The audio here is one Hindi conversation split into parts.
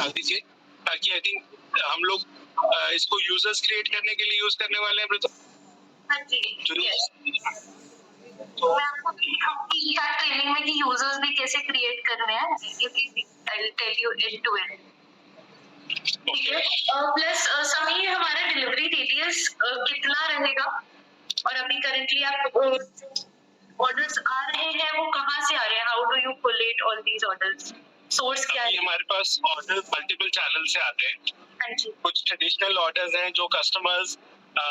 डाल दीजिए, ताकि आई थिंक हम लोग इसको यूजर्स क्रिएट करने के लिए यूज करने वाले हैं। हाँ जी, तो मैं आपको ट्रेनिंग में कि यूजर्स भी कैसे क्रिएट करने हैं, I'll tell you end to end. ठीक है। प्लस समीर, हमारा डिलीवरी रेडियस कितना रहेगा, और अभी करेंटली आप ऑर्डर्स आ रहे हैं वो कहाँ से आ रहे हैं? How do you collate all these orders? Source क्या है? हमारे पास ऑर्डर मल्टीपल चैनल से आते हैं। हाँ जी। कुछ ट्रेडिशनल ऑर्डर्स हैं जो कस्टमर्स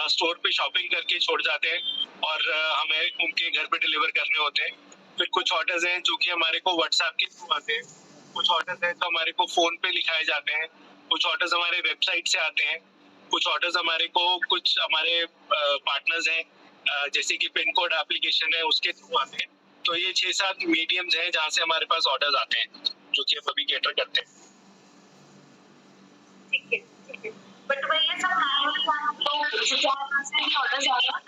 स्टोर पे शॉपिंग करके छोड़ जाते हैं और हमें उनके घर पे डिलीवर करने होते हैं। फिर कुछ ऑर्डर्स हैं जो कि हमारे को व्हाट्सएप के थ्रू आते हैं। कुछ ऑर्डर्स हैं जो हमारे को फोन पे लिखाए जाते हैं। कुछ ऑर्डर्स हमारे वेबसाइट से आते हैं। कुछ ऑर्डर्स हमारे को कुछ हमारे पार्टनर्स हैं जैसे कि पिन कोड एप्लीकेशन है उसके थ्रू आते हैं। तो ये 6-7 मीडियम्स हैं जहाँ से हमारे पास ऑर्डर्स आते हैं जो कि हम अभी कैटर करते हैं। ठीक है, ठीक है। बट भाई ये सब ऑर्डर्स आ रहे हैं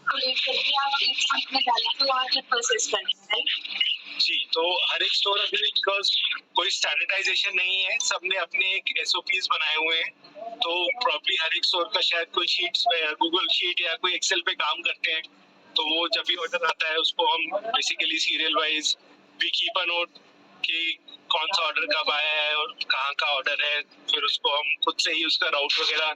कोलेट करके आप एक साथ में डाल के और प्रोसेस करते हैं, जी, तो हर एक स्टोर अभी बिकॉज कोई स्टैंडर्डाइजेशन नहीं है, सबने अपने एक SOPs बनाए हुए हैं। तो प्रॉब्ली हर एक स्टोर का शायद कोई शीट्स पे गूगल शीट या कोई एक्सेल पे काम करते हैं। तो वो जब भी ऑर्डर आता है उसको हम basically serial wise we keep a note कि कौन सा ऑर्डर कब आया है और कहाँ का ऑर्डर है। फिर उसको हम खुद से ही उसका राउट वगैरह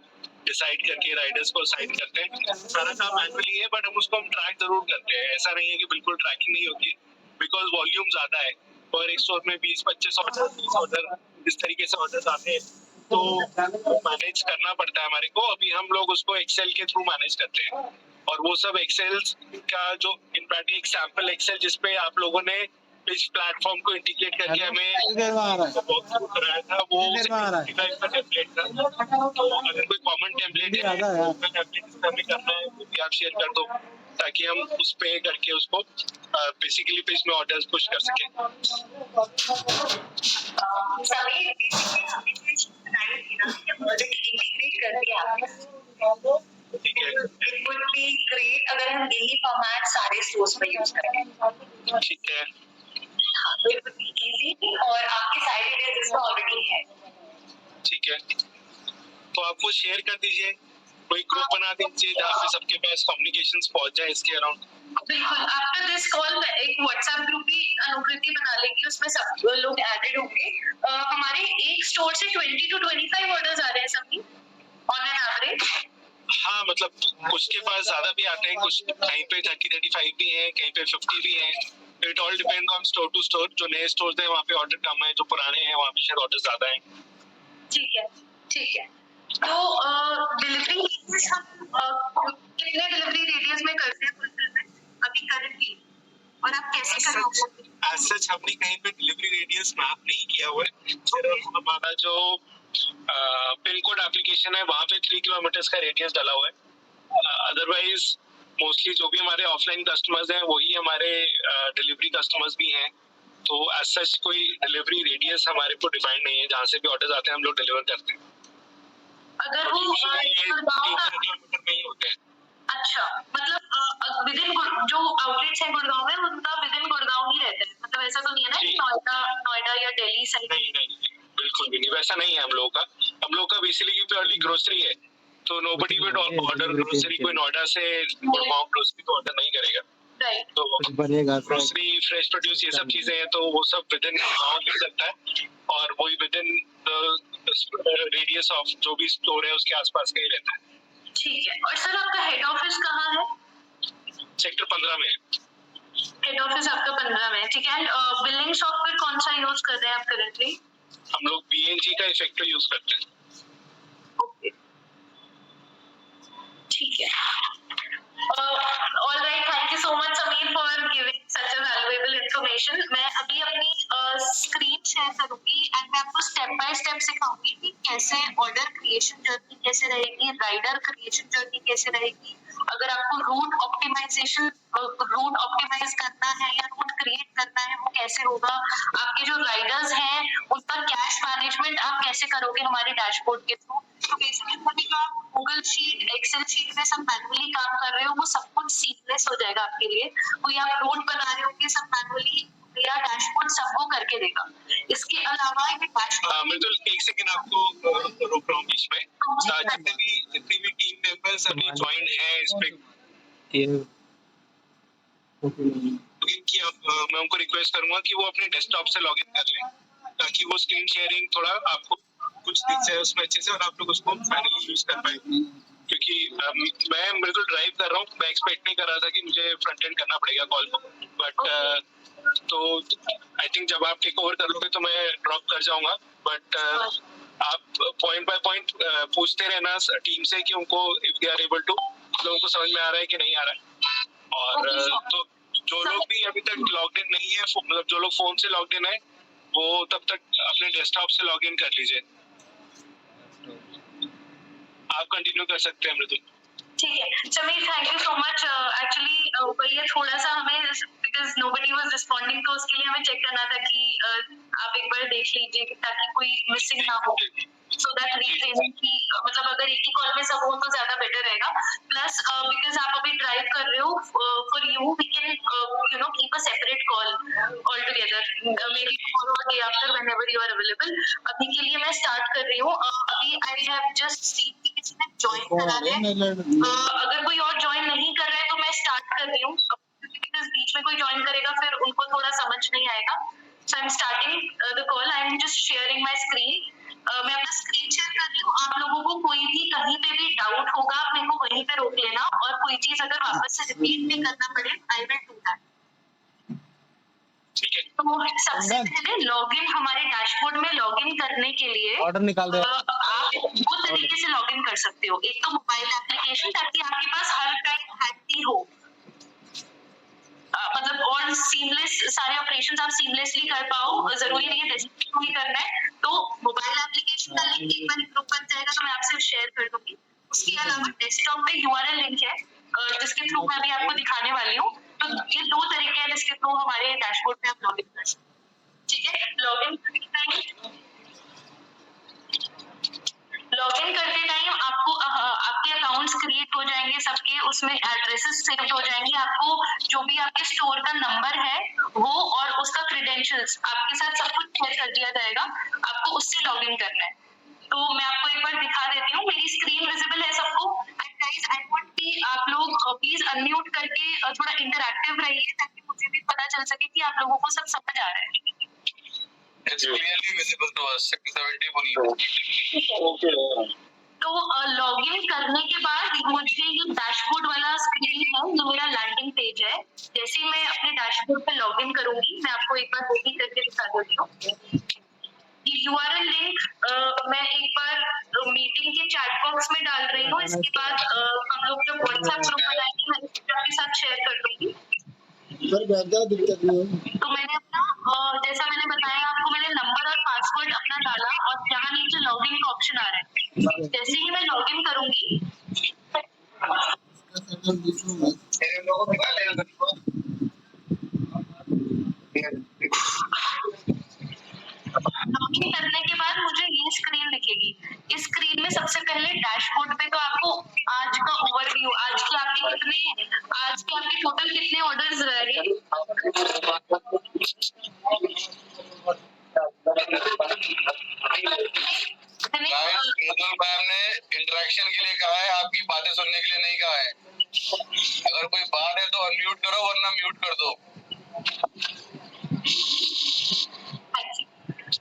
डिसाइड करके राइडर्स को असाइन करते हैं। सारा काम मैनुअली है बट हम उसको ट्रैक जरूर करते हैं। ऐसा नहीं है कि बिल्कुल ट्रैकिंग नहीं होती बिकॉज वॉल्यूम ज्यादा है और एक स्टोर में 20-25 ऑर्डर 30 ऑर्डर इस तरीके से ऑर्डर आते हैं तो मैनेज करना पड़ता है हमारे को। अभी हम लोग उसको एक्सेल के थ्रू मैनेज करते हैं और वो सब एक्सेल्स का जो इनफैक्ट एक सैंपल एक्सेल जिसपे आप लोगों ने इस प्लेटफॉर्म को इंटीग्रेट करके हमें कराया था वो का टेम्पलेट था। तो अगर कोई कॉमन टेम्पलेट है हमें करना है वो भी आप शेयर कर दो ताकि हम उस पे करके उसको बेसिकली पेज में ऑर्डर्स पुश कर सकें। समीर, इंटीग्रेट कर दिया आपने। ठीक है, इट वुड बी ग्रेट अगर हम यही फॉर्मेट सारे स्टोर्स पे यूज करें। ठीक है, इट वुड बी इजी और आपकी साइड एड्रेस ऑलरेडी है। ठीक है, तो आप वो शेयर कर दीजिए, कोई ग्रुप बना दीजिए जहाँ पे सबके पास कम्युनिकेशंस पहुंच जाए इसके अराउंड। बिल्कुल, आफ्टर दिस कॉल एक व्हाट्सएप ग्रुप भी अनुकृति बना लेगी, उसमें सब लोग एडेड होंगे। हमारे एक स्टोर से 20 to 25 ऑर्डर्स आ रहे हैं सभी ऑन एन एवरेज। हाँ, मतलब कुछ के पास ज्यादा भी आते हैं, कुछ कहीं पे 30-35 भी हैं, कहीं पे 50 भी हैं। It all depend on store to store. जो नए स्टोर हैं वहाँ पे ऑर्डर कम है, जो पुराने हैं वहाँ पे शायद ऑर्डर ज्यादा है। ठीक है, ठीक है। तो डिलीवरी कितने डिलीवरी रेडियस में करते हैं फुलफिलमेंट अभी करंटली, और आप कैसे करोगे? एज सच हमने कहीं पे डिलीवरी रेडियस मैप नहीं किया हुआ है। सिर्फ हमारा जो पिन कोड एप्लीकेशन है वहाँ पे 3 किलोमीटर का रेडियस डाला हुआ है। अदरवाइज मोस्टली जो भी हमारे ऑफलाइन कस्टमर्स हैं वही हमारे डिलीवरी कस्टमर्स भी हैं। तो एज सच कोई डिलीवरी रेडियस हमारे को डिफाइंड नहीं है, जहाँ से भी ऑर्डर आते हैं हम लोग डिलीवर करते हैं। अगर वो किलोमीटर में ही होते हैं। अच्छा, मतलब विद इन जो आउटलेट्स है गुड़गांव में उनका विद इन गुड़गांव ही रहता है, मतलब ऐसा तो नहीं है ना कि नोएडा या दिल्ली साइड? नहीं, बिल्कुल भी नहीं, वैसा नहीं है हम लोगों का। हम लोग का बेसिकली प्योरली ग्रोसरी है, तो नोबडी वुड ऑर्डर ग्रोसरी। कोई नोएडा से गुड़गांव ग्रोसरी तो ऑर्डर नहीं करेगा। तो बनेगा ग्रोसरी, फ्रेश प्रोड्यूस, ये सब चीजें हैं तो वो सब विद इन गाँव मिल सकता है और वही विद इन रेडियस ऑफ जो भी स्टोर है उसके आसपास का ही रहता है। ठीक है। और सर आपका हेड ऑफिस कहाँ है? सेक्टर 15 में। हेड ऑफिस आपका 15 में, ठीक है। बिलिंग सॉफ्टवेयर कौन सा यूज कर रहे हैं आप करंटली? हम लोग BNG का इफेक्टिव यूज करते हैं। ओके, ठीक है। All right, thank you so much Sameer for giving such a valuable information. मैं अभी अपनी स्क्रीन शेयर करूंगी एंड मैं आपको स्टेप बाय स्टेप सिखाऊंगी कि कैसे ऑर्डर क्रिएशन जर्नी कैसे रहेगी, राइडर क्रिएशन जर्नी कैसे रहेगी। अगर आपको रूट ऑप्टिमाइज करना है या रूट क्रिएट करना है वो कैसे होगा, आपके जो राइडर्स हैं उनका कैश मैनेजमेंट आप कैसे करोगे हमारे डैशबोर्ड के थ्रू। तो बेसिकली जो आप गूगल शीट, एक्सेल शीट में सब मैनुअली काम कर रहे हो वो सब कुछ सीमलेस हो जाएगा आपके लिए। कोई आप रूट बना रहे होंगे सब मैनुअली मेरा डैशबोर्ड सबको करके देगा। इसके अलावा ये डैशबोर्ड मैं तो एक सेकंड आपको रोक रहा हूँ बीच में। जितने भी टीम मेंबर्स अभी ज्वाइन है इस पे मैं उनको रिक्वेस्ट करूंगा कि वो अपने डेस्कटॉप से लॉगिन कर लें, ताकि वो स्क्रीन शेयरिंग थोड़ा आपको कुछ दिख जाए उसमें अच्छे से और आप लोग उसको फाइनली यूज कर पाए। क्योंकि मैं बिल्कुल ड्राइव कर रहा हूँ, मैं एक्सपेक्ट नहीं कर रहा था कि मुझे फ्रंट एंड करना पड़ेगा कॉल को, बट तो आई थिंक जब आप टेक ओवर कर लोगे तो मैं ड्रॉप कर जाऊंगा, बट आप पॉइंट बाय पॉइंट पूछते रहना टीम से कि उनको if they are able to, लोगों को समझ में आ रहा है कि नहीं आ रहा है। और तो जो लोग भी अभी तक लॉग इन नहीं है, मतलब जो लोग फोन से लॉग इन है, वो तब तक अपने डेस्कटॉप से लॉग इन कर लीजिए। आप कंटिन्यू कर सकते हैं मृदुल। ठीक है Sameer, thank you so much. Actually ये थोड़ा सा हमें बिकॉज नोबडी वाज रिस्पोंडिंग, तो उसके लिए हमें चेक करना था कि आप एक बार देख लीजिए ताकि कोई मिसिंग ना हो, सो दैट रीट्रेनिंग की मतलब अगर एक ही कॉल में सब हो तो ज्यादा बेटर रहेगा। प्लस बिकॉज आप अभी ड्राइव कर रहे हो, for you we can keep a separate call all together, maybe tomorrow और day after whenever you are available. अभी के लिए मैं स्टार्ट कर रही हूँ। अभी आई हैव जस्ट सीन कि किसी ने ज्वाइन करा है। अगर कोई और ज्वाइन नहीं कर रहा है तो मैं स्टार्ट कर रही हूँ, बिकॉज बीच में कोई ज्वाइन करेगा फिर उनको थोड़ा समझ नहीं आएगा। So I am starting the call, I am just sharing my screen. मैं अपना स्क्रीन शेयर कर रही हूँ। आप लोगों को कोई भी कहीं पे भी डाउट होगा आप मेरे को वहीं पे रोक लेना, और कोई चीज अगर वापस से रिपीट भी करना पड़े आई विल डू दैट। ठीक है। तो सबसे पहले लॉगिन, हमारे डैशबोर्ड में लॉगिन करने के लिए ऑर्डर निकाल दे। आप दो तरीके से लॉगिन कर सकते हो। एक तो मोबाइल एप्लीकेशन, ताकि आपके पास हर टाइम हैंडी हो, मतलब और सीमलेस सारे ऑपरेशंस आप सीमलेसली कर पाओ। जरूरी नहीं है डेस्कटॉप ही करना है, तो मोबाइल एप्लीकेशन का लिंक एक बार ग्रुप बन जाएगा तो मैं आपसे शेयर कर दूंगी। उसके अलावा डेस्कटॉप पे यूआरएल लिंक है जिसके थ्रू मैं भी आपको दिखाने वाली हूँ। तो ये दो तरीके हैं जिसके थ्रू हमारे डैशबोर्ड पे आप लॉगिन कर सकते हैं। ठीक है, लॉगिन करते टाइम आपको आपके अकाउंट्स क्रिएट हो जाएंगे सबके, उसमें एड्रेसेस सेव हो जाएंगे। आपको जो भी आपके स्टोर का नंबर है वो और उसका क्रेडेंशियल्स आपके साथ सब कुछ शेयर कर दिया जाएगा, आपको उससे लॉगिन करना है। तो मैं आपको एक बार दिखा देती हूँ, मेरी स्क्रीन विजिबल है सबको। एंड गाइस आई वांट कि आप लोग प्लीज अनम्यूट करके थोड़ा इंटरैक्टिव रहिए, ताकि मुझे भी पता चल सके कि आप लोगों को सब समझ आ रहा है। It's clearly visible to us. 70 बोलिए। Okay. तो लॉगिन करने के बाद मुझे ये डैशबोर्ड वाला स्क्रीन है, ये मेरा लैंडिंग पेज है। जैसे ही मैं अपने डैशबोर्ड पे लॉगिन करूंगी, मैं आपको एक बार वो भी करके दिखा देती हूँ। ये यूआरएल लिंक मैं एक बार मीटिंग के चैट बॉक्स में डाल रही हूँ। इसके बाद हम लोग जो व्हाट्सएप ग्रुप बनाएंगे मैं आपके साथ शेयर कर दूंगी। दिक्कत नहीं है। तो मैंने अपना जैसा मैंने बताया आपको, मैंने नंबर और पासवर्ड अपना डाला और यहाँ नीचे लॉगिन का ऑप्शन आ रहा है। जैसे ही मैं लॉगिन करूंगी, लॉगिन करने के बाद मुझे ये स्क्रीन दिखेगी। इस स्क्रीन में सबसे पहले डैशबोर्ड पे तो आपको आज का ओवरव्यू, आज के आपके टोटल कितने ऑर्डर्स रहे, मैम ने इंटरेक्शन के लिए कहा है, आपकी बातें सुनने के लिए नहीं कहा है। अगर कोई बात है तो अनम्यूट करो वरना म्यूट कर दो।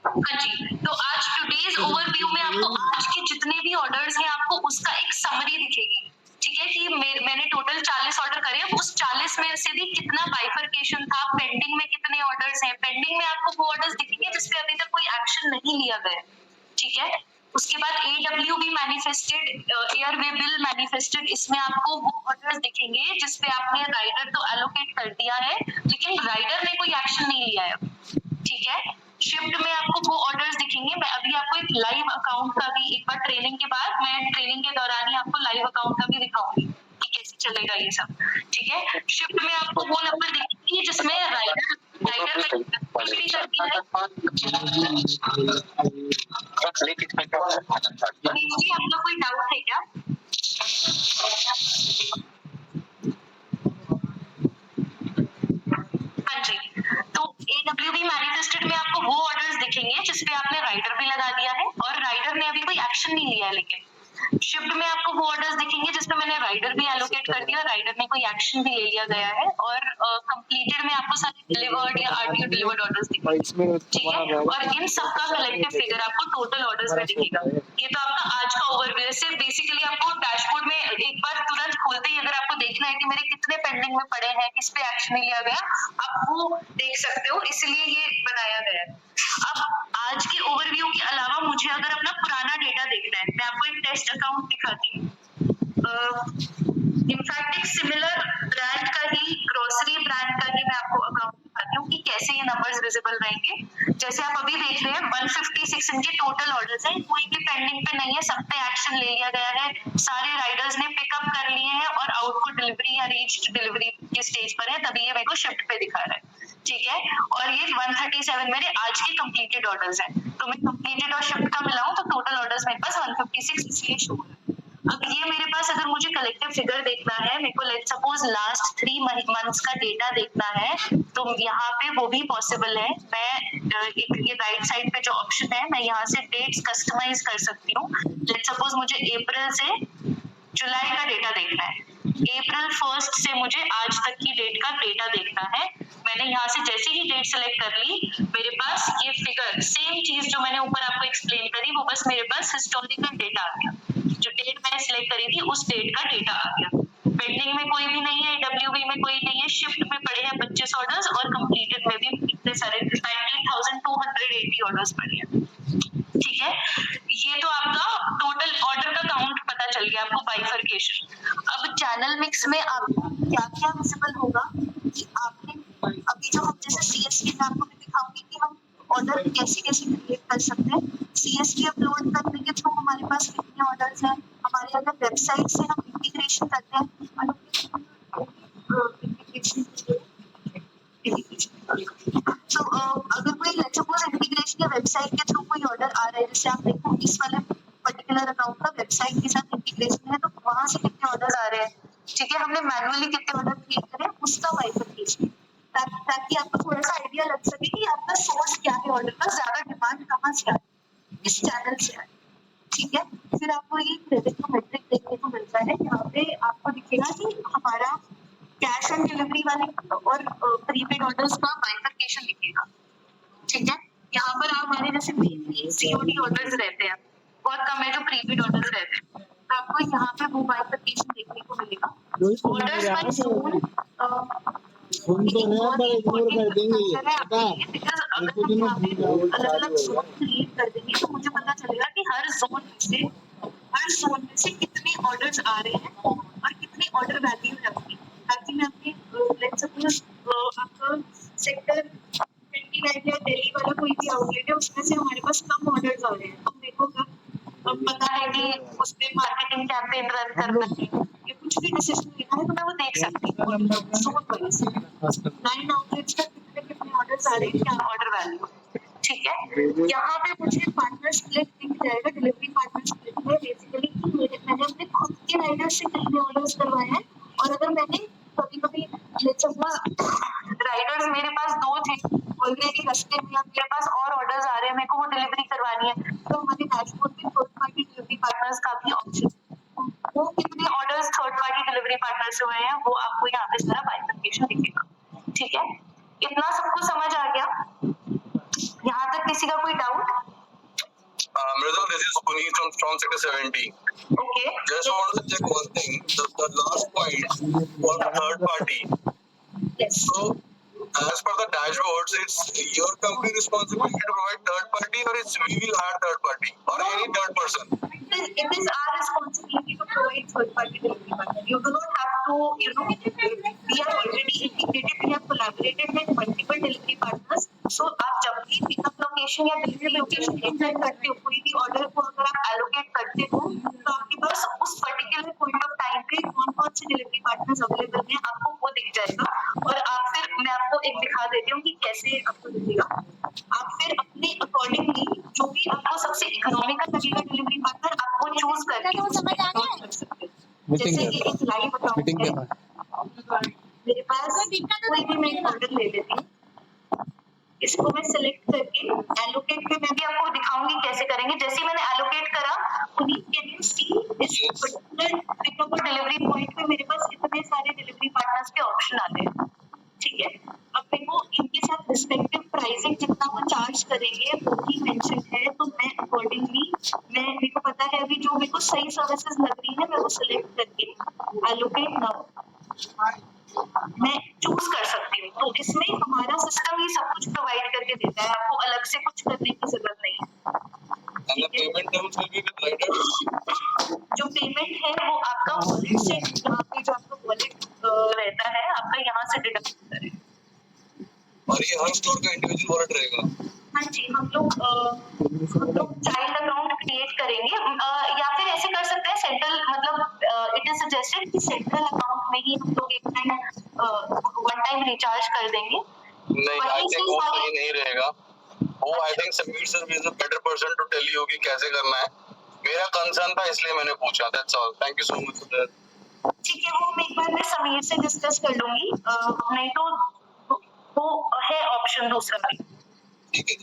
हाँ जी, तो आज टुडेज ओवरव्यू में आपको आज के जितने भी ऑर्डर्स हैं आपको उसका एक समरी दिखेगी। ठीक है, कि मैंने टोटल 40 ऑर्डर करे, उस 40 में से भी कितना बाइफरकेशन था, पेंडिंग में कितने ऑर्डर्स हैं। पेंडिंग में आपको वो ऑर्डर्स दिखेंगे जिसपे अभी तक कोई एक्शन नहीं लिया गया। ठीक है, उसके बाद AW भी मैनिफेस्टेड, एयरवे बिल मैनिफेस्टेड, इसमें आपको वो ऑर्डर्स दिखेंगे जिसपे आपने राइडर तो एलोकेट कर दिया है लेकिन राइडर ने कोई एक्शन नहीं लिया है। ठीक है, शिफ्ट में आपको वो ऑर्डर्स दिखेंगे। मैं अभी आपको एक लाइव अकाउंट का भी एक बार ट्रेनिंग के बाद, मैं ट्रेनिंग के दौरान ही आपको लाइव अकाउंट का भी दिखाऊंगी कि कैसे चलेगा ये सब। ठीक है, शिफ्ट में आपको वो नंबर दिखेंगे जिसमें राइडर कुछ भी कर दिया है। आपका कोई डाउट है क्या? हाँ जी, तो AW बी मैनिफेस्टेड में आपको वो ऑर्डर्स दिखेंगे जिसपे आपने राइडर भी लगा दिया है और राइडर ने अभी कोई एक्शन नहीं लिया है, लेकिन शिफ्ट में आपको वो ऑर्डर्स दिखेंगे जिसमें मैंने राइडर भी एलोकेट कर दिया, राइडर ने कोई एक्शन भी ले लिया गया है, और कंप्लीटेड में आपको सारे डिलीवर्ड या आरटीओ डिलीवर्ड ऑर्डर्स दिखेंगे, ठीक है। और इन सबका कलेक्टिव फिगर आपको टोटल ऑर्डर्स में दिखेगा। ये तो आपका आज का ओवरव्यू है। सिर्फ बेसिकली आपको डैशबोर्ड में एक बार तुरंत खोलते ही अगर आपको देखना है कि मेरे कितने पेंडिंग में पड़े हैं, किस पे एक्शन नहीं लिया गया, आप वो देख सकते हो, इसलिए ये बनाया गया है। अब आज के ओवरव्यू के अलावा मुझे अगर अपना पुराना डेटा देखना है, मैं आपको एक टेस्ट अकाउंट दिखाती हूँ। इनफैक्ट एक सिमिलर ब्रांड का ही, ग्रोसरी ब्रांड का ही मैं आपको अकाउंट दिखाती हूँ कि कैसे ये नंबर्स विजिबल रहेंगे। जैसे आप अभी देख रहे हैं 156 इनके टोटल ऑर्डर्स हैं, कोई भी पेंडिंग पे नहीं है, सब पे एक्शन ले लिया गया है, सारे राइडर्स ने पिकअप कर लिए हैं और आउटपुट डिलीवरी या रीच्ड डिलीवरी के स्टेज पर है, तभी ये मेरे को शिफ्ट पे दिखा रहा है, ठीक है। और ये 137 मेरे आज के कंप्लीटेड ऑर्डर्स हैं, तो मैं कंप्लीटेड और शिफ्ट का मिलाऊं तो टोटल ऑर्डर्स मेरे पास 156 इसलिए शो हो रहा है। अब ये मेरे पास अगर मुझे कलेक्टिव फिगर देखना है, मेरे को लेट्स सपोज लास्ट 3 मंथ्स का डेटा देखना है, तो यहाँ पे वो भी पॉसिबल है। मैं एक ये राइट साइड पे जो ऑप्शन है, मैं यहाँ से डेट्स कस्टमाइज कर सकती हूँ। लेट्स सपोज मुझे अप्रैल से जुलाई का डेटा देखना है, अप्रैल 1 से मुझे आज तक की डेट का डेटा देखना है। मैंने यहाँ से जैसे ही डेट सेलेक्ट कर ली, मेरे पास ये फिगर सेम चीज जो मैंने ऊपर आपको एक्सप्लेन करी, वो बस मेरे पास हिस्टोरिकल डेटा आ गया। जो डेट मैंने सिलेक्ट करी थी उस डेट का डेटा आ गया। पेंडिंग में कोई भी नहीं है, डब्ल्यूबी में कोई नहीं है, शिफ्ट में पड़े हैं 25 ऑर्डर्स और कंप्लीटेड में भी इतने सारे 19,280 ऑर्डर्स पड़े हैं, ठीक है। ये तो आपका टोटल ऑर्डर का काउंट पता चल गया आपको, बाइफरकेशन। अब चैनल मिक्स में आपको क्या क्या विजिबल होगा कि आपने अभी जो हम जैसे सीएसवी में आपको दिखाऊंगी कि हम ऑर्डर कैसे कैसे क्रिएट कर सकते हैं। सीएसवी अपलोड करने के थ्रू हमारे पास कितने ऑर्डर्स हैं, हमारे अगर वेबसाइट से हम इंटीग्रेशन करते हैं, तो अगर कोई सपोज इंटीग्रेशन या वेबसाइट के थ्रू कोई ऑर्डर आ रहा है, जैसे आप देखो इस वाले पर्टिकुलर अकाउंट का वेबसाइट के साथ इंटीग्रेशन है, तो वहां से कितने ऑर्डर आ रहे हैं, ठीक है। हमने मैनुअली कितने ऑर्डर क्रिएट करे उसका बाइफरकेशन, ताकि आपको थोड़ा सा आइडिया लग सके कि आपका सोर्स क्या है ऑर्डर का, ज्यादा डिमांड कहाँ से आ रही है, किस चैनल से आ रही है, ठीक है। फिर आपको ये क्रेडिट का मैट्रिक देखने को मिलता है। यहाँ पे आपको दिखेगा कि हमारा कैश ऑन डिलीवरी वाले और प्रीपेड ऑर्डर्स का बाइफरकेशन दिखेगा, ठीक है। यहाँ पर हमारे जैसे सीओडी ऑर्डर्स रहते हैं, बहुत कम है जो प्रीपेड ऑर्डर्स रहते हैं, तो आपको यहाँ पे वो बाइफरकेशन देखने को मिलेगा। ऑर्डर्स बाय जोन फोन तो है पर इग्नोर कर देंगे ये पता अलग-अलग जोन क्रिएट कर देंगे, तो मुझे पता चलेगा कि हर जोन में से कितने ऑर्डर्स आ रहे हैं और कितनी ऑर्डर वैल्यू है अपनी, ताकि मैं अपने लेट्स सपोज आपका सेक्टर 29 या दिल्ली वाला कोई भी आउटलेट है, उसमें से हमारे पास कम ऑर्डर्स आ रहे हैं, तो मेरे को पता है कि उस पे मार्केटिंग कैंपेन रन करना है या कुछ भी डिसीजन लेना है, तो मैं वो देख सकती हूँ। 9 आउटलेट्स का कितने ऑर्डर्स आ रहे हैं, क्या ऑर्डर वैल्यू, ठीक है। यहाँ पे मुझे पार्टनर स्प्लिट दिख जाएगा, डिलीवरी पार्टनर स्प्लिट में बेसिकली मैंने अपने खुद के राइडर से कितने ऑर्डर्स करवाए हैं, और अगर मैंने कभी-कभी लेट्स सपोज राइडर्स मेरे पास 2 थे ऑलरेडी रस्ते में, मेरे पास और ऑर्डर्स आ रहे हैं, मेरे को वो डिलीवरी करवानी है, तो हमारे डैशबोर्ड में थर्ड पार्टी डिलीवरी पार्टनर्स का भी ऑप्शन, वो कितने orders third party delivery partner से हुए हैं वो आपको यहाँ पे सारा बाइफरकेशन दिखेगा, ठीक है। इतना सबको समझ आ गया? यहाँ तक किसी का कोई doubt? Mridul, this is Puneet from Sector 70. Okay. Just want to check one thing. The last point for third party. Yes. So, as per the dashboards, it's your company responsibility to provide third party, or it's we will hire third party, or any third person. It is our responsibility to provide third party delivery partner. You do not have to, we are already integrated, we have collaborated with multiple delivery partners. So आप जब भी पिकअप लोकेशन या डिलीवरी लोकेशन इंटर करते हो, कोई भी ऑर्डर को अगर आप एलोकेट करते हो, तो आपके पास उस पर्टिकुलर पॉइंट ऑफ टाइम पे कौन-कौन से डिलीवरी पार्टनर्स अवेलेबल हैं, आपको वो दिख जाएगा। और आप फिर मैं आपको एक दिखा देती हूँ कि कैसे आपको दिखेगा। आप फिर अपने अकॉर्डिंगली जो भी आपको सबसे इकोनॉमिकल लगेगा डिलीवरी पार्टनर, आप वो चूज करके समझ आ गया। जैसे कि एक लाइव अकाउंट है, मेरे पास कोई भी मैं ऑर्डर ले लेती हूँ, इस इसको मैं सिलेक्ट करके एलोकेट पे मैं भी आपको दिखाऊंगी कैसे करेंगे। जैसे मैंने एलोकेट करा, पुनीत कैन यू सी इस पर्टिकुलर पिकअप और डिलीवरी पॉइंट पे मेरे पास इतने सारे डिलीवरी पार्टनर्स के ऑप्शन आते हैं, ठीक है। अब मेरे को इनके साथ रिस्पेक्टिव प्राइसिंग जितना वो चार्ज करेंगे वो भी मेंशन है, तो मैं अकॉर्डिंगली मेरे को पता है अभी जो मेरे को सही सर्विसेज लग रही है मैं वो सिलेक्ट करके एलोकेट नाउ मैं चूज कर सकती हूँ। तो इसमें हमारा सिस्टम ही सब कुछ प्रोवाइड करके देता है, आपको अलग से कुछ करने की जरूरत नहीं है। And the payment terms will be with Rider? जो पेमेंट है वो आपका वॉलेट से, यहाँ पे जो आपका वॉलेट रहता है आपका यहाँ से डिडक्ट होता है। और ये हर स्टोर का इंडिविजुअल वॉलेट रहेगा? हाँ जी, हम लोग चाइल्ड अकाउंट क्रिएट करेंगे या फिर ऐसे कर सकते हैं सेंट्रल, मतलब इट इज सजेस्टेड कि सेंट्रल अकाउंट में ही हम लोग एक टाइम वन टाइम रिचार्ज कर देंगे। नहीं, आई थिंक वो सही नहीं रहेगा। वो I think Sameer sir is a better person to tell you कि कैसे करना है। मेरा कंसर्न था इसलिए मैंने पूछा, that's all. Thank you so much for that. ठीक है, वो एक बार मैं समीर से डिस्कस कर लूंगी, नहीं तो वो है ऑप्शन दूसरा भी। ठीक है,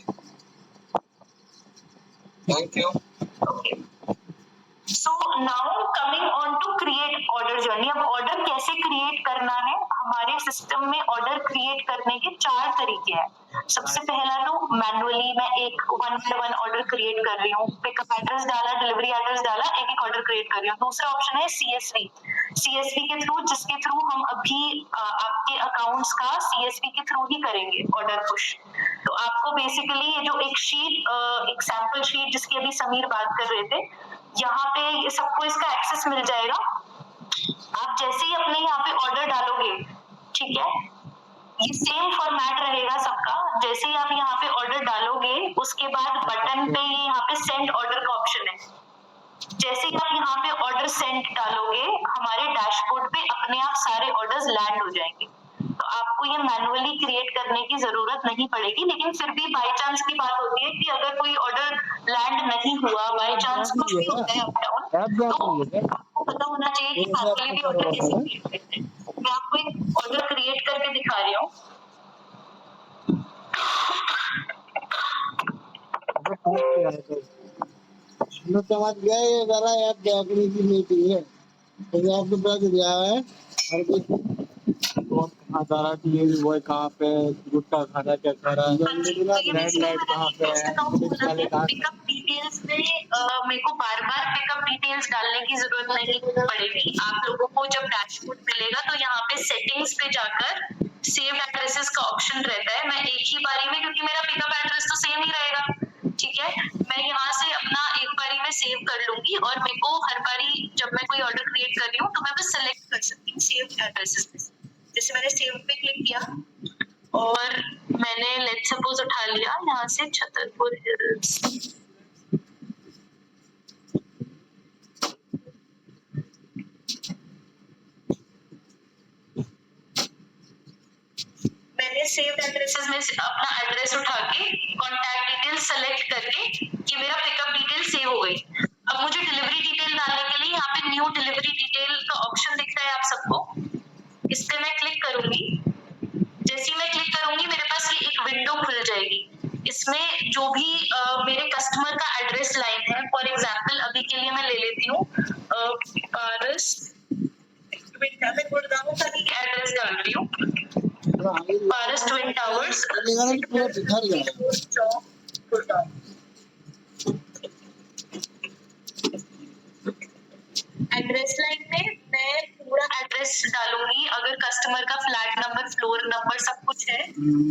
thank you. Okay, so now coming on to create order journey. अब ऑर्डर कैसे क्रिएट करना है, हमारे सिस्टम में ऑर्डर क्रिएट करने के 4 तरीके हैं। सबसे पहला तो मैनुअली मैं एक वन ऑर्डर क्रिएट कर रही हूँ, पिकअप एड्रेस डाला, डिलीवरी एड्रेस डाला, एक ऑर्डर क्रिएट कर रही हूँ। दूसरा ऑप्शन है सीएसवी के थ्रू, जिसके थ्रू हम अभी आपके अकाउंट्स का सीएसवी के थ्रू ही करेंगे ऑर्डर पुश। तो आपको बेसिकली ये जो एक शीट, एक सैंपल शीट जिसकी अभी समीर बात कर रहे थे, यहाँ पे सबको इसका एक्सेस मिल जाएगा। आप जैसे ही अपने यहाँ पे ऑर्डर डालोगे, ठीक है, ये सेम फॉर्मेट रहेगा सबका। जैसे ही आप यहाँ पे ऑर्डर डालोगे उसके बाद बटन पे ये यहाँ पे सेंड ऑर्डर का ऑप्शन है। जैसे ही आप यहाँ पे ऑर्डर सेंड डालोगे हमारे डैशबोर्ड पे अपने आप सारे ऑर्डर्स लैंड हो जाएंगे। तो आपको ये मैनुअली क्रिएट करने की जरूरत नहीं पड़ेगी, लेकिन फिर भी बाय चांस की बात होती है कि अगर कोई ऑर्डर लैंड नहीं हुआ, बाय चांस कुछ भी होता है अप डाउन, तो आपको पता होना चाहिए कि मैनुअली भी ऑर्डर कैसे क्रिएट करते हैं। मैं आपको एक ऑर्डर क्रिएट करके दिखा रही हूँ। मैं समझ गया, ये जरा ऐप देखने की मीटिंग है, तो आपके पास गया है हर कोई कौन कहाँ जा रहा है, ये वो कहाँ पे गुटखा खा रहा है, क्या खा रहा है, रेड लाइट कहाँ पे है, पिकअप डिटेल्स में मेरे को बार बार पिकअप डिटेल्स डालने की जरूरत नहीं पड़ेगी। आप लोगों को जब डैशबोर्ड मिलेगा तो यहाँ पे सेटिंग्स पे जाकर सेव एड्रेसेस का ऑप्शन रहता है। मैं एक ही बारी में, क्योंकि मेरा पिकअप एड्रेस तो सेम ही रहेगा, ठीक है, मैं यहाँ से अपना एक बारी में सेव कर लूंगी और मेरे को हर बारी जब मैं कोई ऑर्डर क्रिएट कर रही हूँ तो मैं बस सेलेक्ट कर सकती हूँ सेव एड्रेसेस में। जैसे मैंने सेव पे क्लिक किया और मैंने लेट्स सपोज उठा लिया यहाँ से छतरपुर हिल्स, मैंने सेव एड्रेसेस में अपना एड्रेस उठा के कॉन्टैक्ट डिटेल सेलेक्ट करके कि मेरा पिकअप डिटेल सेव हो गई। अब मुझे डिलीवरी डिटेल डालने के लिए यहाँ पे न्यू डिलीवरी डिटेल का ऑप्शन दिख रहा है आप सबको, इस पे मैं क्लिक करूंगी। जैसे ही मैं क्लिक करूंगी मेरे पास ये एक विंडो खुल जाएगी। इसमें जो भी मेरे कस्टमर का एड्रेस लाइन है, फॉर एग्जांपल अभी के लिए मैं ले लेती हूँ पारस, मैं गुड़गांव का ही एड्रेस डाल रही हूँ, पारस ट्विन टावर्स, एड्रेस लाइन में मैं पूरा एड्रेस डालूंगी। अगर कस्टमर का फ्लैट नंबर, फ्लोर नंबर सब कुछ है,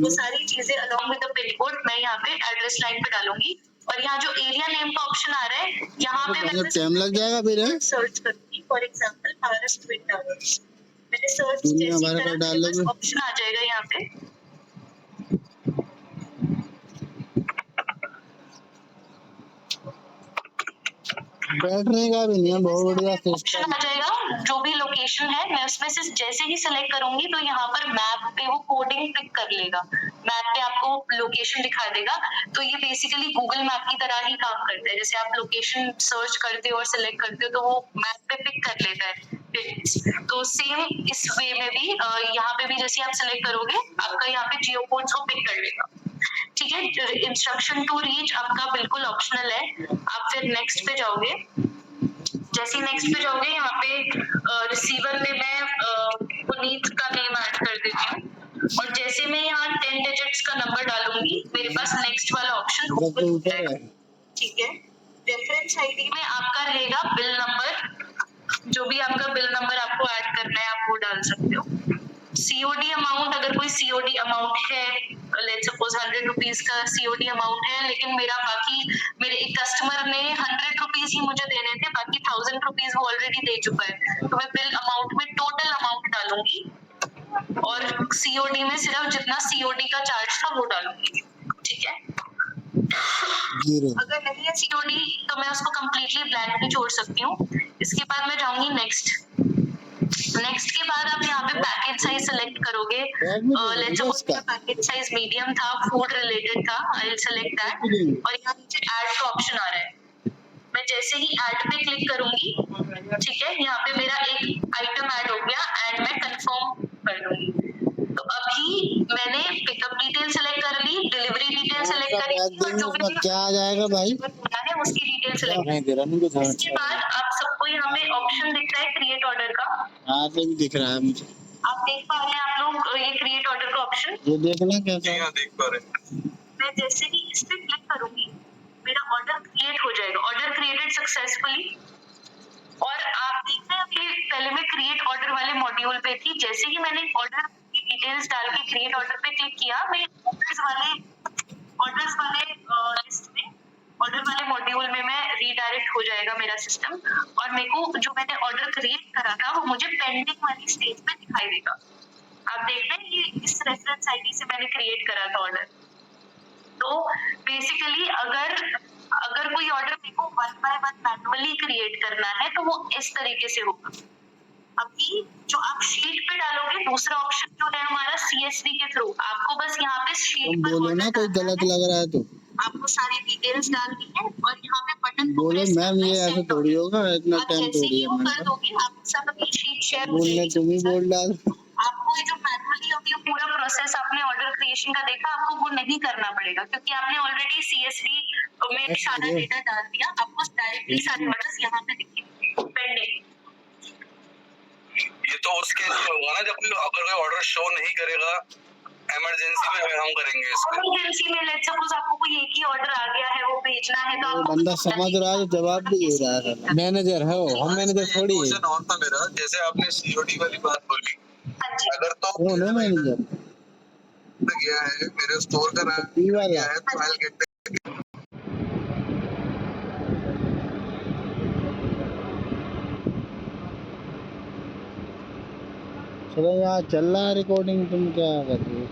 वो सारी चीजें along with the pin code मैं यहाँ पे एड्रेस लाइन पे डालूंगी। और यहाँ जो एरिया नेम का ऑप्शन आ रहा है, यहाँ पे मैं टाइम लग जाएगा फिर सर्च करूंगी। For example Paras twin towers, मैंने सर्च जैसे करा ऑप्शन आ जाएगा यहाँ पे। बैठने का भी नहीं है, बहुत बढ़िया ऑप्शन आ जाएगा। जो भी लोकेशन है मैं उसमें से जैसे ही सिलेक्ट करूंगी तो यहाँ पर मैप पे वो कोडिंग पिक कर लेगा, मैप पे आपको लोकेशन दिखा देगा। तो ये बेसिकली गूगल मैप की तरह ही काम करता है। जैसे आप लोकेशन सर्च करते हो और सिलेक्ट करते हो तो वो मैप पे पिक कर लेता है। तो सेम इस वे में भी यहाँ पे भी जैसे आप सिलेक्ट करोगे आपका यहाँ पे जियो कोड्स को पिक कर लेगा। ठीक है। इंस्ट्रक्शन टू रीच आपका बिल्कुल ऑप्शनल है। आप फिर नेक्स्ट पे जाओगे। जैसे नेक्स्ट पे जाओगे यहाँ पे रिसीवर पे मैं पुनीत का नेम ऐड कर देती हूँ और जैसे मैं यहाँ 10 डिजिट्स का नंबर डालूंगी मेरे पास नेक्स्ट वाला ऑप्शन सबसे ऊपर है। ठीक है। रेफरेंस आईडी में आपका रहेगा बिल नंबर, जो भी आपका बिल नंबर आपको ऐड करना है आप वो डाल सकते हो। सीओडी अमाउंट, अगर कोई सीओडी अमाउंट है, लेट्स सपोज 100 रुपीज का सीओडी अमाउंट है, लेकिन मेरे एक कस्टमर ने 100 रुपीज ही मुझे देने थे, बाकी 1000 रुपीज वो ऑलरेडी दे चुका है, तो मैं बिल अमाउंट में टोटल अमाउंट डालूंगी और सीओडी में सिर्फ जितना सीओडी का चार्ज था वो डालूंगी। ठीक है। जीरो। अगर नहीं है सीओडी तो मैं उसको कंप्लीटली ब्लैंक भी छोड़ सकती हूँ। इसके बाद मैं जाऊंगी नेक्स्ट के बाद आप यहाँ पे पैकेज साइज सेलेक्ट करोगे। लेट्स सपोज मेरा पैकेज साइज मीडियम था, फूड रिलेटेड था, आई विल सेलेक्ट दैट और यहाँ नीचे ऐड का ऑप्शन आ रहा है। मैं जैसे ही ऐड पे क्लिक करूंगी, ठीक है, यहाँ पे मेरा एक आइटम ऐड हो गया एंड मैं कंफर्म कर दूंगी। तो अभी मैंने पिकअप डिटेल सेलेक्ट कर ली, डिलीवरी डिटेल सेलेक्ट करी और जो भी क्या आ जाएगा भाई है उसकी डिटेल सेलेक्ट। इसके बाद आप सबको यहाँ पे ऑप्शन दिख रहा है क्रिएट ऑर्डर का। हाँ भी दिख रहा है मुझे। आप देख पा रहे हैं आप लोग ये क्रिएट ऑर्डर का ऑप्शन? ये देखना कैसा? हाँ देख पा रहे हैं। मैं जैसे ही इस पे क्लिक करूंगी मेरा ऑर्डर क्रिएट हो जाएगा। Order created successfully. और आप देख रहे हैं अभी पहले मैं क्रिएट ऑर्डर वाले मॉड्यूल पे थी, जैसे ही मैंने ऑर्डर की डिटेल्स डाल के क्रिएट ऑर्डर पे क्लिक किया, मैं ऑर्डर्स वाले लिस्ट में ऑर्डर वाले मॉड्यूल में मैं रीडायरेक्ट हो जाएगा मेरा सिस्टम और मेरे को जो मैंने ऑर्डर क्रिएट करा था वो मुझे पेंडिंग वाली स्टेज पे दिखाई देगा। आप देख रहे हैं ये इस रेफरेंस आईडी से मैंने क्रिएट करा था ऑर्डर। तो बेसिकली अगर कोई ऑर्डर मेरे को 1 by 1 मैनुअली क्रिएट करना है तो वो इस तरीके से होगा। अभी जो आप शीट पे डालोगे, दूसरा ऑप्शन जो है हमारा सीएसवी के थ्रू, आपको बस यहाँ पे शीट पर बोलो ना कोई गलत लग रहा है तो आपको सारी डिटेल्स डालनी है और यहाँ पे बटन बोलो मैम ये ऐसे थोड़ी होगा, इतना टाइम थोड़ी है कर दोगे आप सब अपनी शीट शेयर बोलने तुम ही बोल डाल। आपको ये जो मैनुअली अभी पूरा प्रोसेस आपने ऑर्डर क्रिएशन का देखा, आपको वो नहीं करना पड़ेगा क्योंकि आपने ऑलरेडी सीएसवी में सारा डेटा डाल दिया। आपको डायरेक्टली सारे ऑर्डर्स यहाँ पे दिखेंगे पेंडिंग। ये तो उस केस में होगा ना जब अगर कोई ऑर्डर शो नहीं करेगा, इमरजेंसी में हम करेंगे इसको। इमरजेंसी में लेट्स सपोज आपको कोई एक ही ऑर्डर आ गया है वो भेजना है तो आपको बंदा समझ रहा है तो जवाब भी दे रहा है। मैनेजर है वो, हम मैनेजर थोड़ी है। क्वेश्चन और था मेरा, जैसे आपने सीओडी वाली बात बोली, अगर तो कौन है मैनेजर? गया है मेरे स्टोर का नाम पी वाला है तो I'll get चलो यहाँ चल रहा है रिकॉर्डिंग, तुम क्या कर रहे हो?